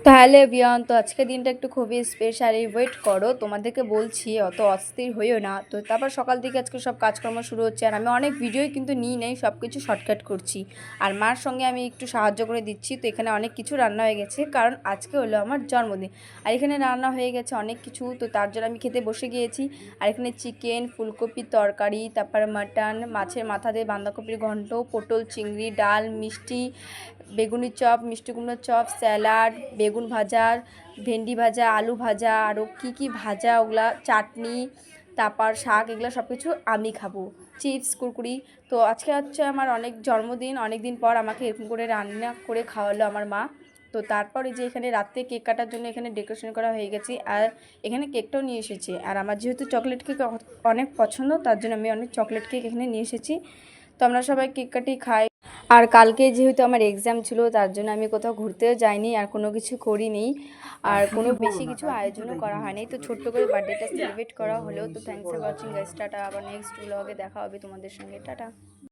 তো hello everyone, তো আজকের দিনটা একটু খুবই স্পেশাল। ওয়েট করো, তোমাদেরকে বলছি, অত অস্থির হইও না। তো তারপর সকাল থেকে আজকে সব কাজকর্ম শুরু হচ্ছে, আর আমি অনেক ভিডিওই কিন্তু নিই নেই, সব কিছু শর্টকাট করছি। আর মার সঙ্গে আমি একটু সাহায্য করে দিচ্ছি। তো এখানে অনেক কিছু রান্না হয়ে গেছে, কারণ আজকে হলো আমার জন্মদিন। আর এখানে রান্না হয়ে গেছে অনেক কিছু, তো তার জন্য আমি খেতে বসে গিয়েছি। আর এখানে চিকেন, ফুলকপির তরকারি, তারপরে মাটন, মাছের মাথা দিয়ে বাঁধাকপির ঘন্ট, পটল চিংড়ি, ডাল, মিষ্টি, বেগুনি চপ, মিষ্টি কুমড়োর চপ, স্যালাড, বেগুন ভাজা, ভেন্ডি ভাজা, আলু ভাজা, আরও কী ভাজা, ওগুলা চাটনি, তারপর শাক, এগুলো সব কিছু আমি খাবো, চিপস, কুরকুরি। তো আজকে হচ্ছে আমার অনেক জন্মদিন, অনেক দিন পর আমাকে এরকম করে রান্না করে খাওয়ালো আমার মা। তো তারপরে যে এখানে রাত্রে কেক কাটার জন্য এখানে ডেকোরেশন করা হয়ে গেছে, আর এখানে কেকটাও নিয়ে এসেছে। আর আমার যেহেতু চকলেট কেক অনেক পছন্দ, তার জন্য আমি অনেক চকলেট কেক এখানে নিয়ে এসেছি। তো আমরা সবাই কেক কাটি খাই। আর কালকে যেহেতু আমার এক্সাম ছিল, তার জন্য আমি কোথাও ঘুরতেও যাইনি, আর কোনো কিছু করিনি, আর কোনো বেশি কিছু আয়োজনও করা হয়নি। তো ছোট্ট করে বার্থডেটা সেলিব্রেট করা হলো। তো thanks for watching guys, tata. আবার নেক্সট ব্লগে দেখা হবে তোমাদের সঙ্গে, টাটা।